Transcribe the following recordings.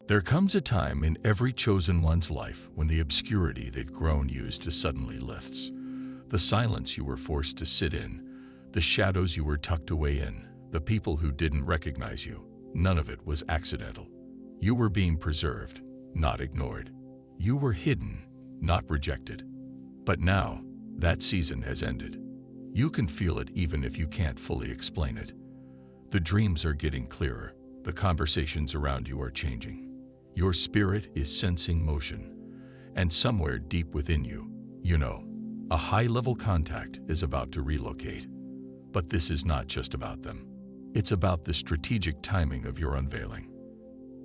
There comes a time in every chosen one's life when the obscurity they've grown used to suddenly lifts. The silence you were forced to sit in, the shadows you were tucked away in, the people who didn't recognize you, none of it was accidental. You were being preserved, not ignored. You were hidden, not rejected. But now, that season has ended. You can feel it even if you can't fully explain it. The dreams are getting clearer. The conversations around you are changing. Your spirit is sensing motion. And somewhere deep within you, you know, a high-level contact is about to relocate. But this is not just about them. It's about the strategic timing of your unveiling.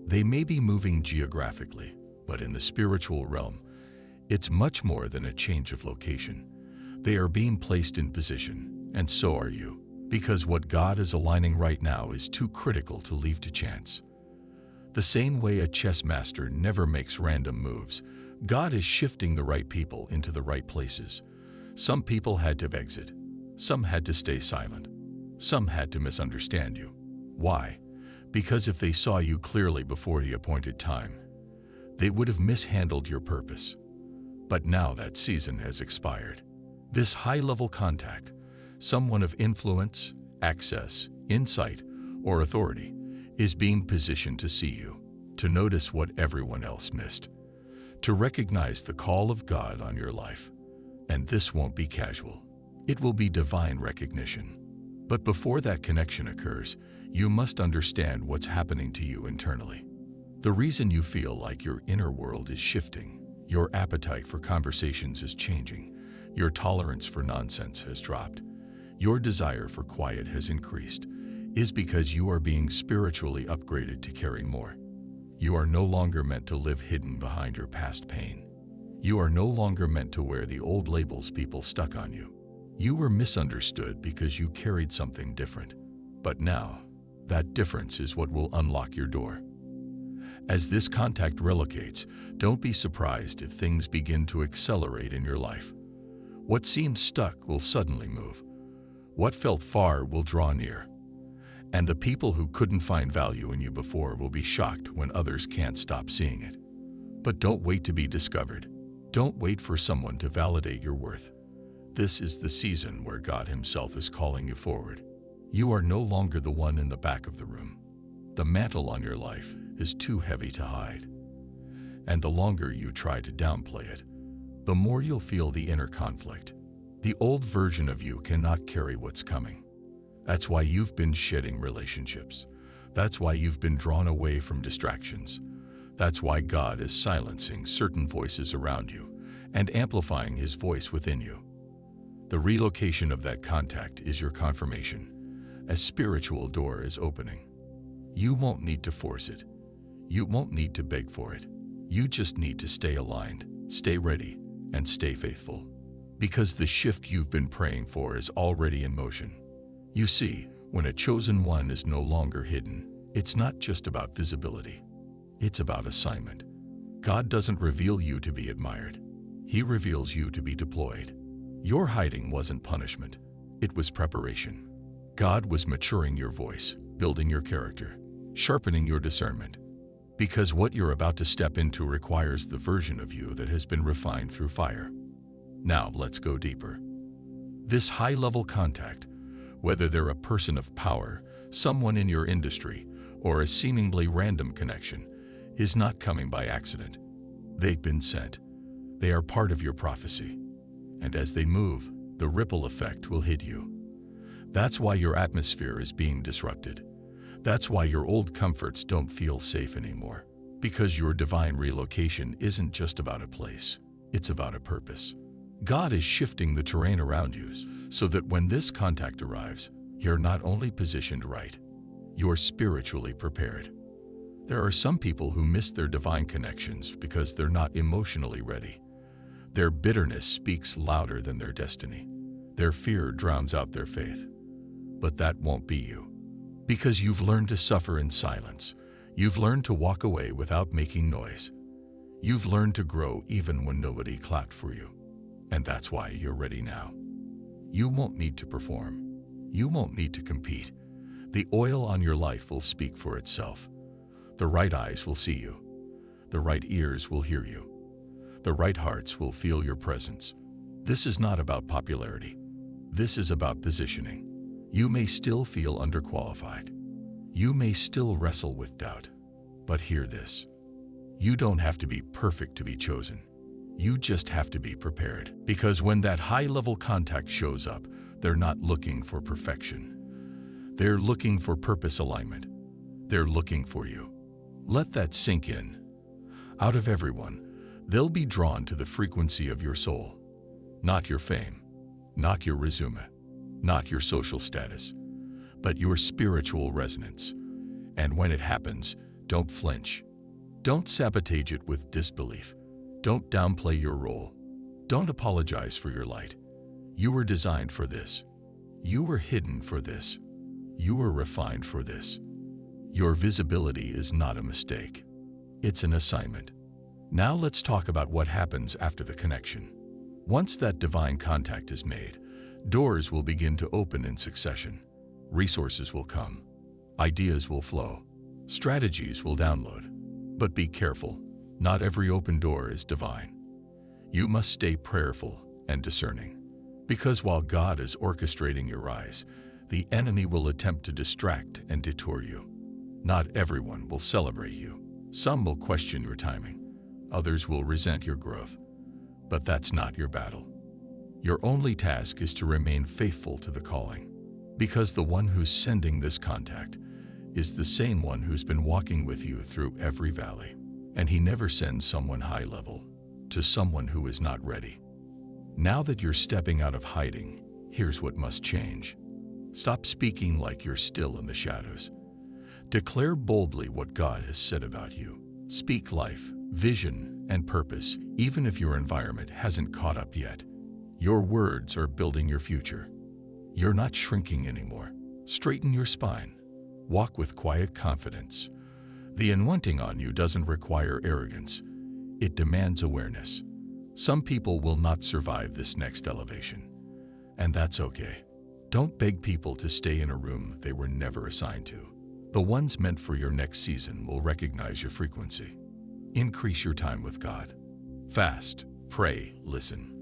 They may be moving geographically, but in the spiritual realm, it's much more than a change of location. They are being placed in position, and so are you, because what God is aligning right now is too critical to leave to chance. The same way a chess master never makes random moves, God is shifting the right people into the right places. Some people had to exit. Some had to stay silent. Some had to misunderstand you. Why? Because if they saw you clearly before the appointed time, they would have mishandled your purpose. But now that season has expired. This high-level contact, someone of influence, access, insight, or authority, is being positioned to see you, to notice what everyone else missed, to recognize the call of God on your life. And this won't be casual. It will be divine recognition. But before that connection occurs, you must understand what's happening to you internally. The reason you feel like your inner world is shifting, your appetite for conversations is changing, your tolerance for nonsense has dropped, your desire for quiet has increased, is because you are being spiritually upgraded to carry more. You are no longer meant to live hidden behind your past pain. You are no longer meant to wear the old labels people stuck on you. You were misunderstood because you carried something different. But now, that difference is what will unlock your door. As this contact relocates, don't be surprised if things begin to accelerate in your life. What seemed stuck will suddenly move. What felt far will draw near. And the people who couldn't find value in you before will be shocked when others can't stop seeing it. But don't wait to be discovered. Don't wait for someone to validate your worth. This is the season where God Himself is calling you forward. You are no longer the one in the back of the room. The mantle on your life is too heavy to hide. And the longer you try to downplay it, the more you'll feel the inner conflict. The old version of you cannot carry what's coming. That's why you've been shedding relationships. That's why you've been drawn away from distractions. That's why God is silencing certain voices around you and amplifying His voice within you. The relocation of that contact is your confirmation. A spiritual door is opening. You won't need to force it. You won't need to beg for it. You just need to stay aligned, stay ready, and stay faithful. Because the shift you've been praying for is already in motion. You see, when a chosen one is no longer hidden, it's not just about visibility. It's about assignment. God doesn't reveal you to be admired. He reveals you to be deployed. Your hiding wasn't punishment. It was preparation. God was maturing your voice, building your character, sharpening your discernment. Because what you're about to step into requires the version of you that has been refined through fire. Now let's go deeper. This high-level contact, whether they're a person of power, someone in your industry, or a seemingly random connection, is not coming by accident. They've been sent. They are part of your prophecy. And as they move, the ripple effect will hit you. That's why your atmosphere is being disrupted. That's why your old comforts don't feel safe anymore. Because your divine relocation isn't just about a place. It's about a purpose. God is shifting the terrain around you so that when this contact arrives, you're not only positioned right, you're spiritually prepared. There are some people who miss their divine connections because they're not emotionally ready. Their bitterness speaks louder than their destiny. Their fear drowns out their faith. But that won't be you. Because you've learned to suffer in silence. You've learned to walk away without making noise. You've learned to grow even when nobody clapped for you. And that's why you're ready now. You won't need to perform. You won't need to compete. The oil on your life will speak for itself. The right eyes will see you. The right ears will hear you. The right hearts will feel your presence. This is not about popularity. This is about positioning. You may still feel underqualified. You may still wrestle with doubt. But hear this. You don't have to be perfect to be chosen. You just have to be prepared. Because when that high-level contact shows up, they're not looking for perfection. They're looking for purpose alignment. They're looking for you. Let that sink in. Out of everyone, they'll be drawn to the frequency of your soul. Not your fame, not your resume, not your social status, but your spiritual resonance. And when it happens, don't flinch. Don't sabotage it with disbelief. Don't downplay your role. Don't apologize for your light. You were designed for this. You were hidden for this. You were refined for this. Your visibility is not a mistake. It's an assignment. Now let's talk about what happens after the connection. Once that divine contact is made, doors will begin to open in succession. Resources will come. Ideas will flow. Strategies will download. But be careful. Not every open door is divine. You must stay prayerful and discerning. Because while God is orchestrating your rise, the enemy will attempt to distract and detour you. Not everyone will celebrate you. Some will question your timing. Others will resent your growth. But that's not your battle. Your only task is to remain faithful to the calling. Because the one who's sending this contact is the same one who's been walking with you through every valley. And he never sends someone high level to someone who is not ready. Now that you're stepping out of hiding, here's what must change. Stop speaking like you're still in the shadows. Declare boldly what God has said about you. Speak life, vision, and purpose, even if your environment hasn't caught up yet. Your words are building your future. You're not shrinking anymore. Straighten your spine. Walk with quiet confidence. The anointing on you doesn't require arrogance. It demands awareness. Some people will not survive this next elevation. And that's okay. Don't beg people to stay in a room they were never assigned to. The ones meant for your next season will recognize your frequency. Increase your time with God. Fast, pray, listen.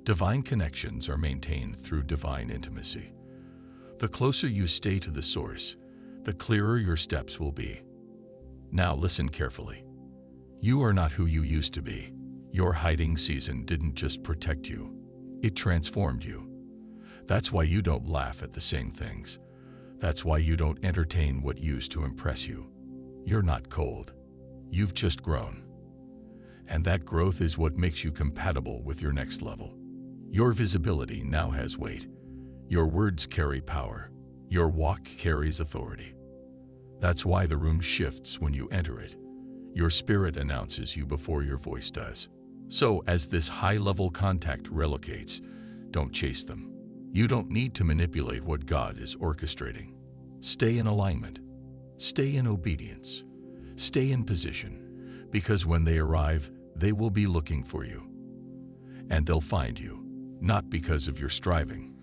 Divine connections are maintained through divine intimacy. The closer you stay to the source, the clearer your steps will be. Now listen carefully. You are not who you used to be. Your hiding season didn't just protect you. It transformed you. That's why you don't laugh at the same things. That's why you don't entertain what used to impress you. You're not cold. You've just grown. And that growth is what makes you compatible with your next level. Your visibility now has weight. Your words carry power. Your walk carries authority. That's why the room shifts when you enter it. Your spirit announces you before your voice does. So as this high-level contact relocates, don't chase them. You don't need to manipulate what God is orchestrating. Stay in alignment. Stay in obedience. Stay in position, because when they arrive, they will be looking for you. And they'll find you, not because of your striving,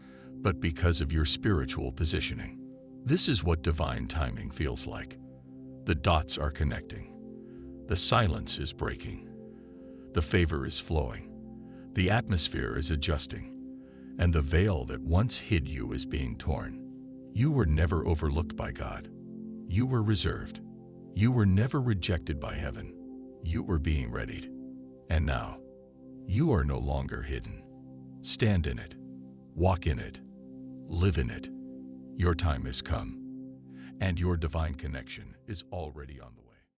but because of your spiritual positioning. This is what divine timing feels like. The dots are connecting. The silence is breaking. The favor is flowing. The atmosphere is adjusting. And the veil that once hid you is being torn. You were never overlooked by God. You were reserved. You were never rejected by heaven. You were being readied. And now, you are no longer hidden. Stand in it. Walk in it. Live in it. Your time has come. And your divine connection is already on the way.